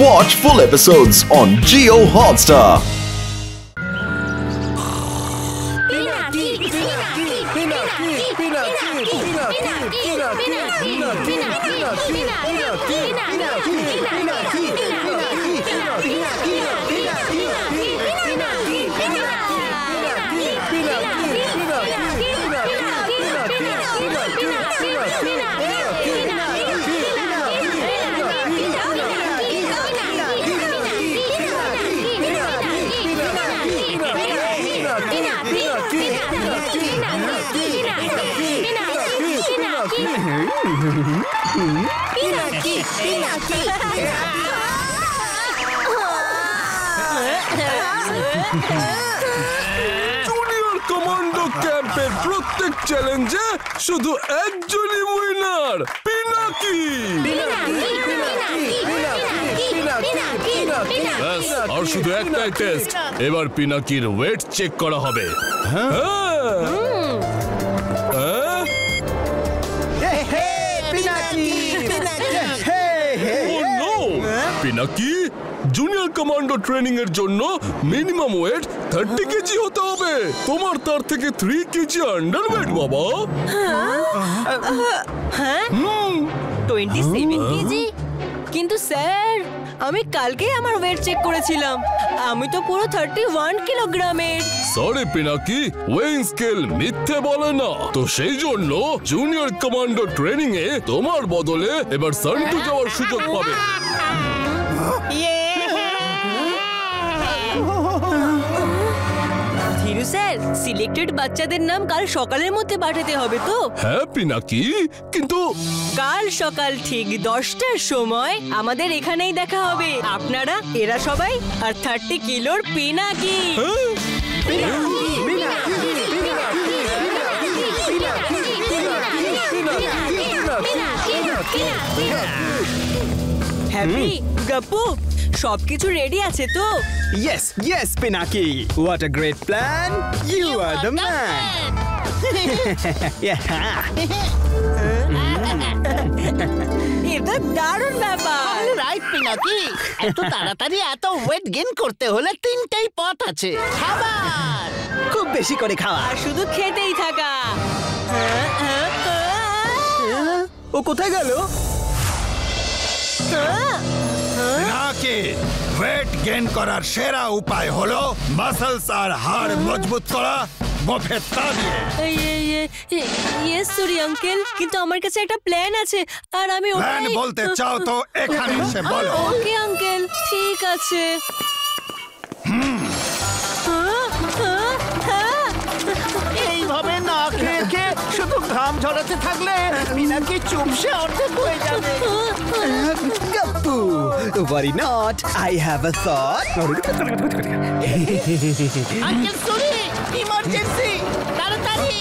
Watch full episodes on Jio Hotstar. Junior commando ক্যাম্পের প্রত্যেক চ্যালেঞ্জে শুধু একজনই উইনার, পিনাকি। ব্যাস, আর শুধু একটাই টেস্ট, এবার পিনাকির ওয়েট চেক করা হবে। পিনাকি, জুনিয়র কমান্ডো ট্রেনিং এর জন্য মিনিমাম ওয়েট 30 কেজি হতে হবে। তোমার তার থেকে 3 কেজি আন্ডার ওয়েট বাবা। হ্যাঁ 27 কেজি? কিন্তু স্যার, আমি কালকেই আমার ওয়েট চেক করেছিলাম, আমি তো পুরো 31 কিলোগ্রামের। সরি পিনাকি, ওয়েইং স্কেল মিথ্যে বলে না। তো সেই জন্য জুনিয়র কমান্ডো ট্রেনিং এ তোমার বদলে এবার সান্টু যাওয়ার সুযোগ পাবে। ধীরু স্যার, সিলেক্টেড বাচ্চাদের নাম কাল সকালের মধ্যে পাঠাতে হবে তো? হ্যাঁ পিনাকি, কিন্তু কাল সকাল ঠিক 10টার সময় আমাদের এখানেই দেখা হবে। আপনারা, এরা সবাই, আর 30 কিলোর পিনাকি। হ্যাপি, গপ্পু, সবকিছু রেডি আছে তো? Yes, yes, Pinaki. What a great plan. You are the man. এটা দারুণ ব্যাপার। রাইট পিনাকি, এত তাড়াতাড়ি এত ওয়েট গেইন করতে হলে 3টাই পথ আছে। খাবার খুব বেশি করে খাওয়া। আর শুধু খেতেই থাকা। ও কোথায় গেল? পিনাকি, ওয়েট গেইন করার সেরা উপায় হলো মাসলস আর হাড় মজবুত করা, মুখের তা দিয়ে। ইয়েস সরি আঙ্কেল, কিন্তু আমার কাছে একটা প্ল্যান আছে, আর আমি প্ল্যান বলতে চাও তো এখানে এসে বলো। ওকে আঙ্কেল, ঠিক আছে। এইভাবে না খেয়ে খেয়ে শুধু ঘাম ঝরাতে থাকলে পিনাকি চুপসে অর্ধেক হয়ে যাবে। Gappu, worry not. I have a thought. Uncle sorry, emergency, তাড়াতাড়ি।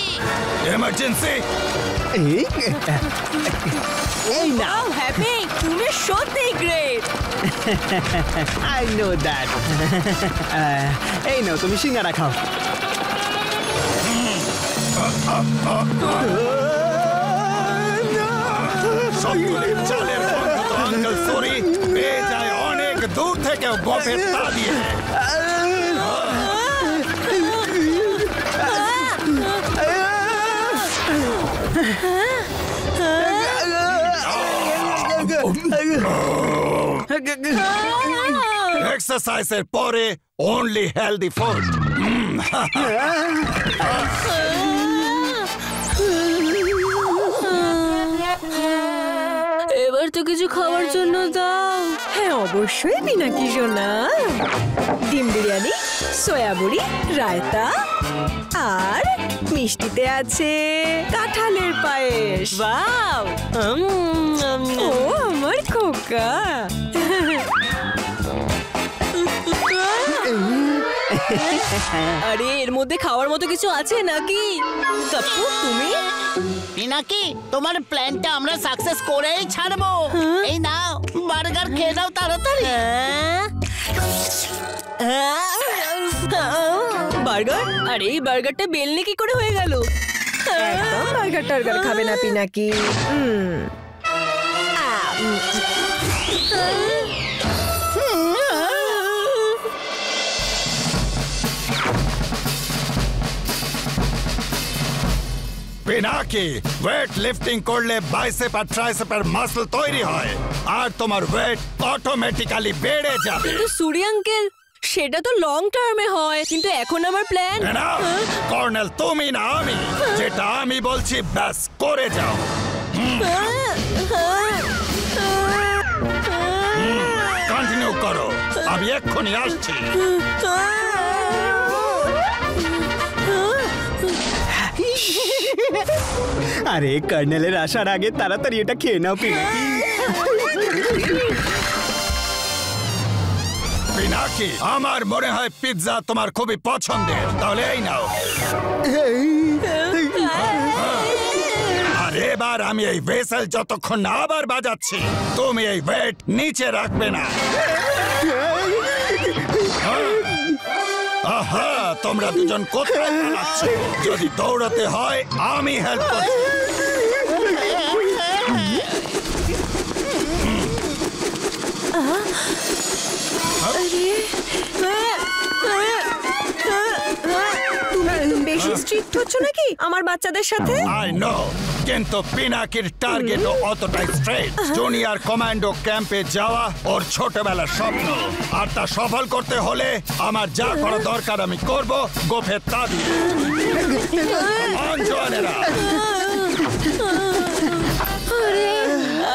এমার্জেন্সি? এই নাও। হ্যাপি, তুমি সত্যি গ্রেট। I know that. এই নাও, তুমি সিঙ্গারা খাও। সবগুলির চালের বন্ধু তো আঙ্কেল সরি পেয়ে যায় অনেক দূর থেকে মুখের তা দিয়ে। এক্সারসাইজের পরে অনলি হেলদি ফুড। এবার তো কিছু খাওয়ার জন্য দাও। হ্যাঁ অবশ্যই পিনাকি সোনা। ডিম বিরিয়ানি, সয়া বড়ি, রায়তা, আর মিষ্টিতে আছে কাঁঠালের পায়েস। ওয়াও, ও আমার খোকা। আরে এর মধ্যে খাওয়ার মতো কিছু আছে নাকি? গপ্পু, তুমি? পিনাকি, তোমার প্ল্যানটা আমরা সাকসেস করেই ছাড়বো। এই নাও, বার্গার খেয়ে নাও তাড়াতাড়ি। বার্গার? আরে এই বার্গারটা বেলনে কি করে হয়ে গেল? একদম বার্গার টার্গার খাবে না পিনাকি। পিনাকি, ওয়েট লিফটিং করলে বাইসেপ আর ট্রাইসেপের মাসল তৈরি হয় আর তোমার ওয়েট অটোমেটিক্যালি বেড়ে যাবে। কিন্তু সূর্য আঙ্কেল, সেটা তো লং টার্মে হয়, কিন্তু এখন আমার প্ল্যান। কর্নেল তুমি না আমি, যেটা আমি বলছি ব্যাস করে যাও। কন্টিনিউ করো, আমি এক্ষুনি আসছি। আরে কর্নেলের আসার আগে তাড়াতাড়ি এটা খেয়ে নাও পিনাকি। পিনাকি, আমার মনে হয় পিৎজা তোমার খুবই পছন্দের, তাহলে এই নাও। আর এবার আমি এই ভেসেল যতক্ষণ না আবার বাজাচ্ছি, তুমি এই ওয়েট নিচে রাখবে না। আহা, তোমরা দুজন কোথায় পালাচ্ছ? যদি দৌড়াতে হয় আমি হেল্প করছি। তুমি বেশি স্ট্রিক্ট হচ্ছ নাকি আমার বাচ্চাদের সাথে? আই নো, কিন্তু পিনাকির টার্গেট অতটাই স্ট্রেট। জুনিয়র কমান্ডো ক্যাম্পে যাওয়া ওর ছোটবেলার স্বপ্ন, আর তা সফল করতে হলে আমার যা করা দরকার আমি করব, গোফে তা দিয়ে। জওয়ানেরা,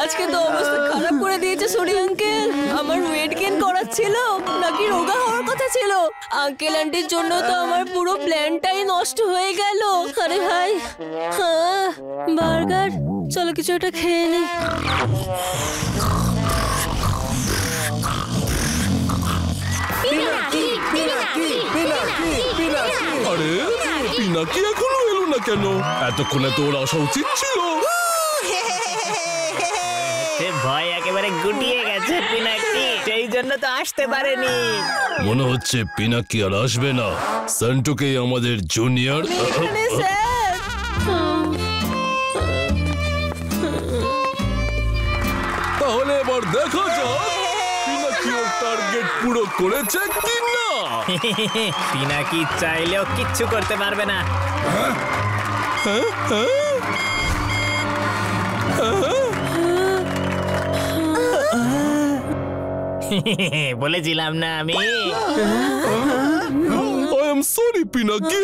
আজকে তো অবস্থা খারাপ করে দিয়েছে সূর্য আঙ্কেল। আমার ওয়েট গেইন করার ছিল নাকি রোগা হওয়ার কথা ছিল? আঙ্কেল আন্টির জন্য তো আমার পুরো প্ল্যানটাই নষ্ট হয়ে গেল। আরে ভাই, বার্গার, চলো কিছু একটা খেয়ে নি। আরে পিনাকি এখনো এলো না কেন? এতক্ষণে তো ওর আসা উচিত ছিল। ভয় একেবারে গুটিয়ে গেছে পিনাকি, সেই জন্য তো আসতে পারেনি। মনে হচ্ছে পিনাকি আর আসবে না। সান্টুকেই আমাদের জুনিয়র। তাহলে এবার দেখা যাক পিনাকি ওর টার্গেট পুরো করেছে কিনা। পিনাকি চাইলেও কিচ্ছু করতে পারবে না। বলেছিলাম না আমি। আই এম সরি পিনাকি,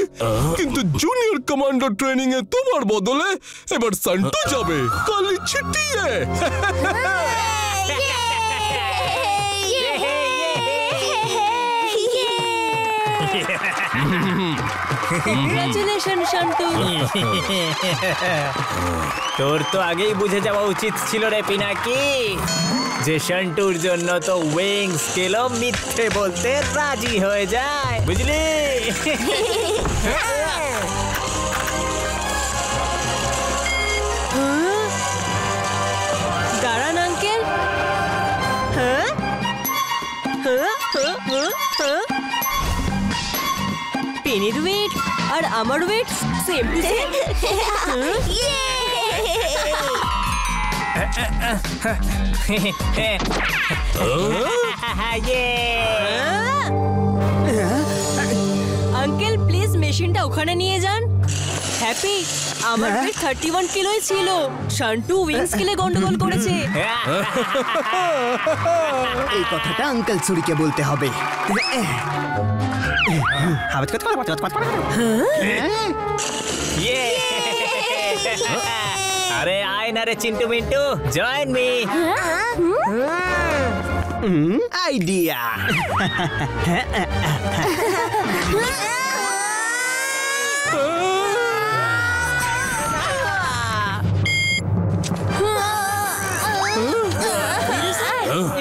কিন্তু জুনিয়র কমান্ডো ট্রেনিং এ তোমার বদলে এবার সান্টু যাবে কালি ছিটিয়ে। কংগ্রাচুলেশন শান্তু। তোর তো আগেই বুঝে যাওয়া উচিত ছিল রে পিনাকি, যে শান্টুর জন্য তো উইং স্কেলও মিথ্যে বলতে রাজি হয়ে যায়, বুঝলি? দাঁড়ান আঙ্কেল। পেনির ওয়েট আর আমার weight same to same. Uncle please মেশিনটা ওখানে নিয়ে যান। হ্যাপি, আমার ওয়েট 31 কিলোই ছিল। শান্টু উইং স্কেলে গন্ডগোল করেছে। এই কথাটা আঙ্কেল সুরিকে বলতে হবে। আরে আয় না রে Chintu Mintu, join me. Idea.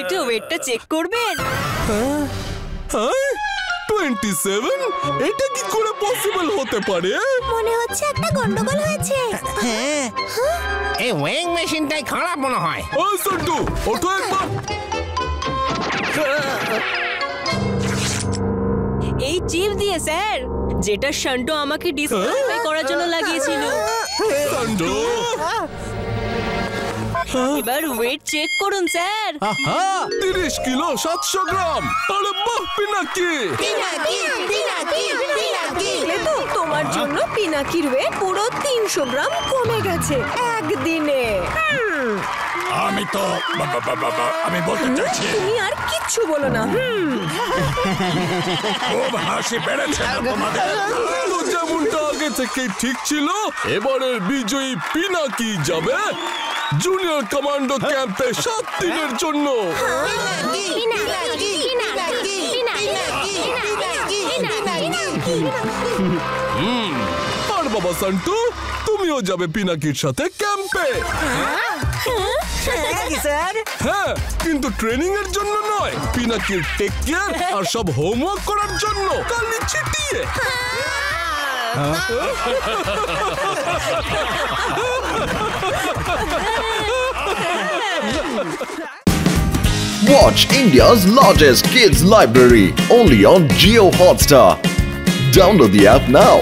একটু ওয়েটটা চেক করবেন? 27? এটা কি করে পসিবল হতে পারে? মনে হচ্ছে একটা গন্ডগোল হয়েছে। এই ওয়েং মেশিনটাই খারাপ মনে হয়। ও সান্টু, ওঠো একবার। এই চিপ দিয়ে স্যার, যেটা শান্টু আমাকে ডিসকোয়ালিফাই করার জন্য লাগিয়েছিল। সান্টু, এবার ওয়েট চেক করুন স্যার। 30 কিলো 700 গ্রাম। আরে বাহ পিনাকি। দেখলে তো তোমার জন্য পিনাকির ওয়েট পুরো 300 গ্রাম কমে গেছে একদিনে। আমি বলতে চাইছি তুমি আর কিচ্ছু বলো না। খুব হাসি বেড়েছে না তোমাদের? তো যেমনটা আগে থেকে ঠিক ছিল, এবারের বিজয়ী পিনাকি যাবে জুনিয়র কমান্ডো ক্যাম্পে 7 দিনের জন্য। আর বাবা সন্টু, তুমিও যাবে পিনাকির সাথে ক্যাম্পে। স্যার হ্যাঁ, কিন্তু ট্রেনিং এর জন্য নয়, পিনাকির টেক কেয়ার আর সব হোমওয়ার্ক করার জন্য। কালি ছিটিয়ে Watch India's largest kids library only on Jio Hotstar. Download the app now.